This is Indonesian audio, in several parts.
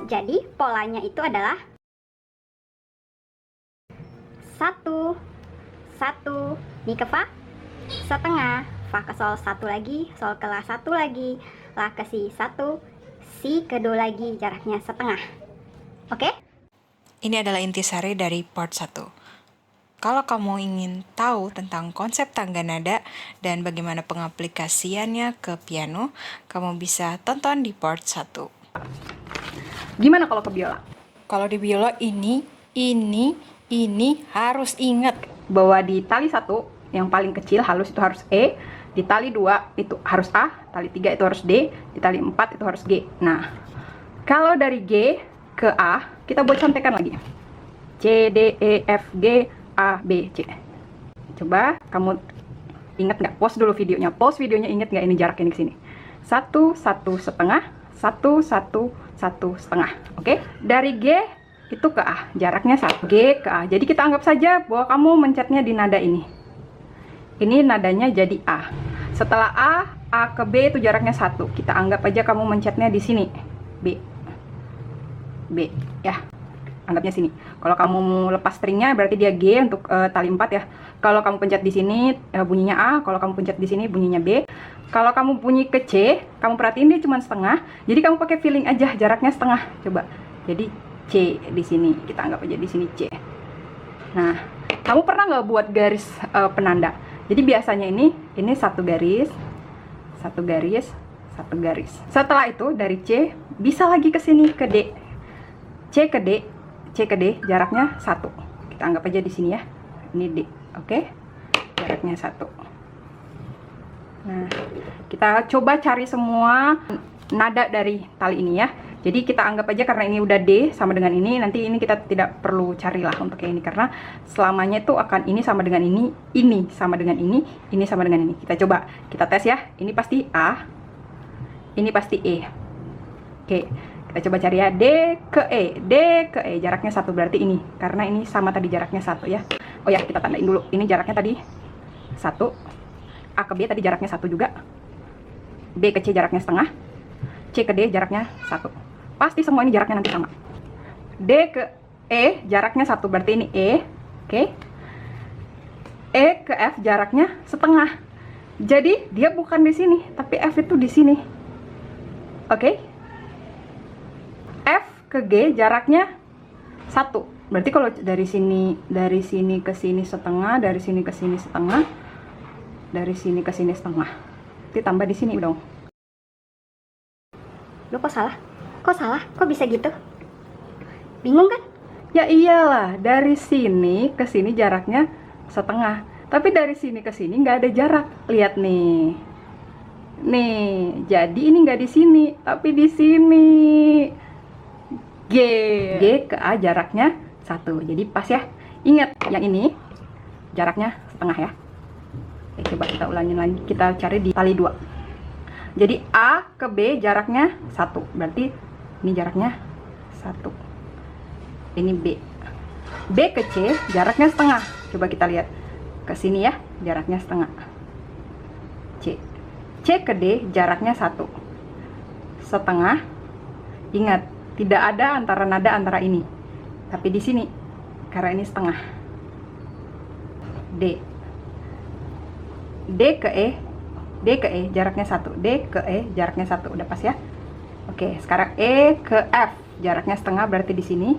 Jadi polanya itu adalah 1, 1, mi ke fa, setengah, fa ke sol 1 lagi, sol ke la 1 lagi, la ke si 1, si ke do lagi, jaraknya setengah. Oke? Ini adalah intisari dari part 1. Kalau kamu ingin tahu tentang konsep tangga nada dan bagaimana pengaplikasiannya ke piano, kamu bisa tonton di part 1. Gimana kalau ke biola? Kalau di biola ini harus ingat. Bahwa di tali 1 yang paling kecil halus itu harus E, di tali 2 itu harus A, tali 3 itu harus D, di tali 4 itu harus G. Nah, kalau dari G ke A, kita buat contekan lagi. C, D, E, F, G, A, B, C. Coba kamu ingat nggak? Pause dulu videonya. Pause videonya, ingat nggak ini jaraknya di sini? 1, 1 setengah, 1, 1, 1 setengah. Oke? Dari G itu ke A, jaraknya 1. G ke A. Jadi kita anggap saja bahwa kamu mencetnya di nada ini. Ini nadanya jadi A. Setelah A ke B itu jaraknya 1. Kita anggap aja kamu mencetnya di sini. B ya, anggapnya sini. Kalau kamu lepas stringnya berarti dia G untuk tali 4 ya. Kalau kamu pencet di sini bunyinya A, kalau kamu pencet di sini bunyinya B. Kalau kamu bunyi ke C, kamu perhatiin dia cuma setengah. Jadi kamu pakai feeling aja, jaraknya setengah. Coba. Jadi C di sini, kita anggap aja di sini C. Nah, kamu pernah nggak buat garis penanda? Jadi biasanya ini satu garis, satu garis, satu garis. Setelah itu dari C bisa lagi ke sini ke D. C ke D, C ke D, jaraknya 1. Kita anggap aja di sini ya. Ini D, oke? Jaraknya 1. Nah, kita coba cari semua nada dari tali ini ya. Jadi kita anggap aja karena ini udah D sama dengan ini, nanti ini kita tidak perlu carilah untuk yang ini karena selamanya itu akan ini sama dengan ini sama dengan ini sama dengan ini. Kita coba, kita tes ya. Ini pasti A, ini pasti E. Oke. Kita coba cari ya, D ke E, jaraknya 1 berarti ini, karena ini sama tadi jaraknya 1 ya. Oh ya, kita tandain dulu, ini jaraknya tadi 1, A ke B tadi jaraknya 1 juga, B ke C jaraknya setengah, C ke D jaraknya 1. Pasti semua ini jaraknya nanti sama. D ke E jaraknya 1 berarti ini E, oke. E ke F jaraknya setengah, jadi dia bukan di sini, tapi F itu di sini, oke. Ke G jaraknya 1. Berarti kalau dari sini ke sini setengah, dari sini ke sini setengah, dari sini ke sini setengah. Ditambah di sini dong. Lu kok salah? Kok salah? Kok bisa gitu? Bingung kan? Ya iyalah, dari sini ke sini jaraknya setengah. Tapi dari sini ke sini nggak ada jarak. Lihat nih. Nih, jadi ini nggak di sini, tapi di sini. G ke A jaraknya 1. Jadi pas ya. Ingat, yang ini jaraknya setengah ya. Oke, coba kita ulangin lagi. Kita cari di tali 2. Jadi A ke B jaraknya 1. Berarti ini jaraknya 1. Ini B. B ke C jaraknya setengah. Coba kita lihat. Ke sini ya, jaraknya setengah. C. C ke D jaraknya 1. Setengah. Ingat, tidak ada antara nada antara ini, tapi di sini karena ini setengah. D. D ke E jaraknya 1. D ke E jaraknya 1. Udah pas ya. Oke, sekarang E ke F jaraknya setengah berarti di sini.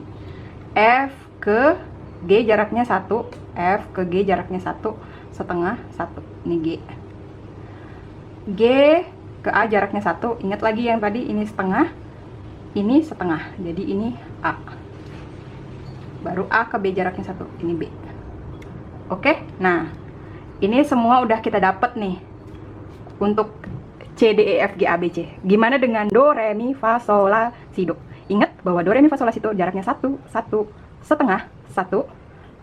F ke G jaraknya 1. F ke G jaraknya 1 setengah 1. Ini G. G ke A jaraknya 1. Ingat lagi yang tadi ini setengah. Ini setengah, jadi ini A. Baru A ke B jaraknya 1, ini B. Oke, nah ini semua udah kita dapat nih untuk C, D, E, F, G, A, B, C. Gimana dengan Do, Re, Mi, Fa, Sol, La, Si, Do? Ingat bahwa Do, Re, Mi, Fa, Sol, La, Si, Do jaraknya 1, 1 setengah, 1,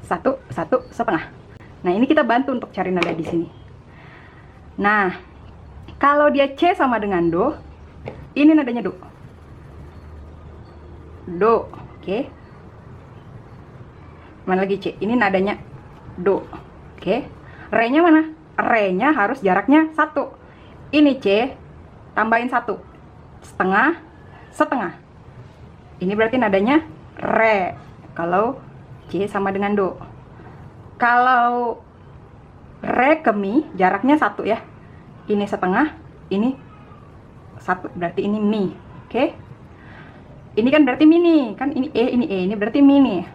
1, 1 setengah. Nah ini kita bantu untuk cari nada di sini. Nah, kalau dia C sama dengan Do, ini nadanya Do. Do, oke. Mana lagi C? Ini nadanya Do, oke. Re-nya mana? Re-nya harus jaraknya 1. Ini C, tambahin 1. setengah, setengah. Ini berarti nadanya re. Kalau C sama dengan do. Kalau re ke mi jaraknya 1 ya. Ini setengah, ini 1, berarti ini mi. Oke. Ini kan berarti mi nih, kan ini E, ini berarti mi nih.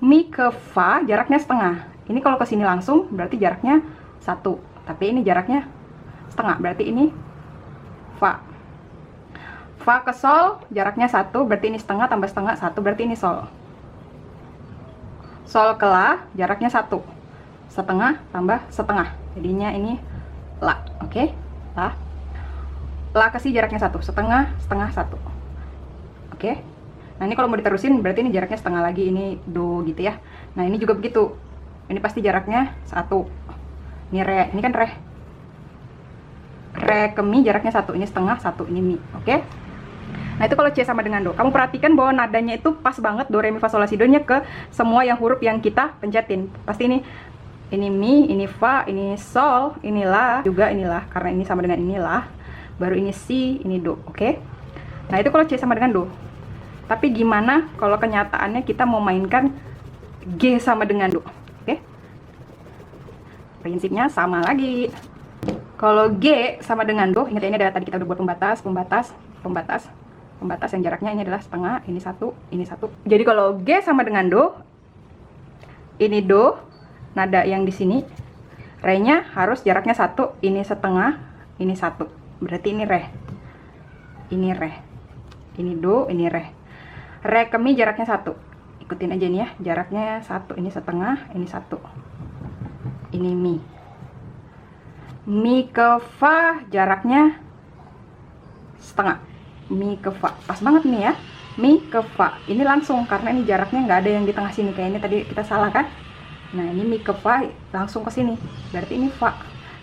Mi ke fa jaraknya setengah. Ini kalau ke sini langsung berarti jaraknya 1, tapi ini jaraknya setengah, berarti ini fa. Fa ke sol jaraknya 1, berarti ini setengah tambah setengah 1, berarti ini sol. Sol ke la jaraknya 1, setengah tambah setengah, jadinya ini la. Oke, la. La ke si jaraknya 1, setengah, setengah 1. Oke. Nah, ini kalau mau diterusin berarti ini jaraknya setengah lagi, ini do gitu ya. Nah, ini juga begitu. Ini pasti jaraknya 1. Ini re, ini kan re. Re ke mi jaraknya 1, ini setengah 1, ini mi. Oke. Nah, itu kalau C sama dengan do. Kamu perhatikan bahwa nadanya itu pas banget do re mi fa sol la si do nya ke semua yang huruf yang kita pencetin. Pasti ini mi, ini fa, ini sol, ini la, juga ini la, karena ini sama dengan ini la. Baru ini si, ini do. Oke. Nah, itu kalau C sama dengan do. Tapi gimana kalau kenyataannya kita mau mainkan G sama dengan do? Oke. Prinsipnya sama lagi. Kalau G sama dengan do, ingat ya, ini adalah tadi kita udah buat pembatas yang jaraknya ini adalah setengah, ini 1, ini 1. Jadi kalau G sama dengan do, ini do, nada yang di sini, re-nya harus jaraknya 1, ini setengah, ini 1. Berarti ini re. Ini re. Ini do, ini re. Re ke mi jaraknya 1. Ikutin aja nih ya, jaraknya 1, ini setengah, ini 1. Ini mi. Mi ke fa jaraknya setengah. Mi ke fa. Pas banget nih ya. Mi ke fa. Ini langsung karena ini jaraknya nggak ada yang di tengah sini, kayak ini tadi kita salah kan? Nah, ini mi ke fa langsung ke sini. Berarti ini fa.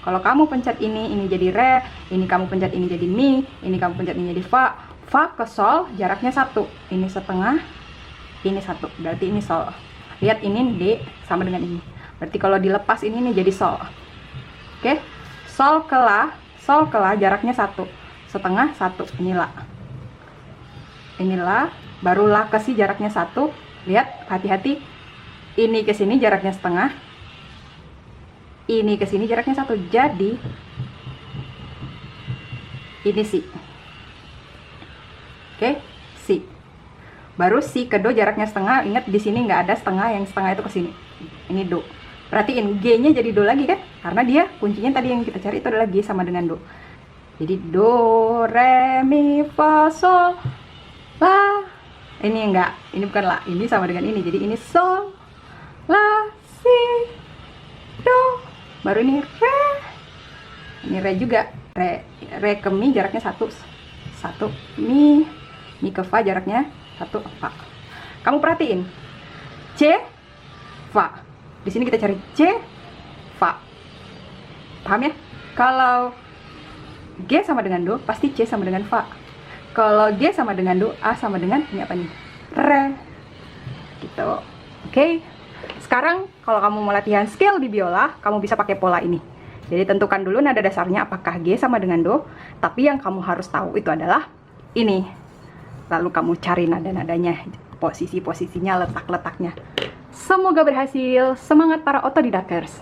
Kalau kamu pencet ini jadi re, ini kamu pencet ini jadi mi, ini kamu pencet ini jadi fa. Fa ke sol jaraknya 1, ini setengah, ini 1, berarti ini sol. Lihat ini D sama dengan ini, berarti kalau dilepas ini jadi sol. Oke, sol ke la jaraknya 1, setengah 1, ini la. Ini la, baru la ke si jaraknya 1. Lihat, hati-hati, ini ke sini jaraknya setengah, ini ke sini jaraknya 1, jadi ini si. Oke, si. Baru si ke do jaraknya setengah. Ingat di sini nggak ada setengah, yang setengah itu ke sini. Ini do. Perhatiin G-nya jadi do lagi kan? Karena dia kuncinya tadi yang kita cari itu adalah G sama dengan do. Jadi do, re, mi, fa, sol, la. Ini enggak, ini bukan la. Ini sama dengan ini. Jadi ini sol, la, si, do. Baru ini re. Ini re juga. Re ke mi jaraknya 1, mi. Mi ke fa jaraknya 1, fa. Kamu perhatiin C, fa. Di sini kita cari C, fa. Paham ya? Kalau G sama dengan do, pasti C sama dengan fa. Kalau G sama dengan do, A sama dengan ini apa nih? Re. Gitu. Oke. Sekarang kalau kamu mau latihan skill di biola, kamu bisa pakai pola ini. Jadi tentukan dulu nada dasarnya apakah G sama dengan do. Tapi yang kamu harus tahu itu adalah ini. Lalu kamu cari nada-nadanya, posisi-posisinya, letak-letaknya. Semoga berhasil. Semangat para otodidakers.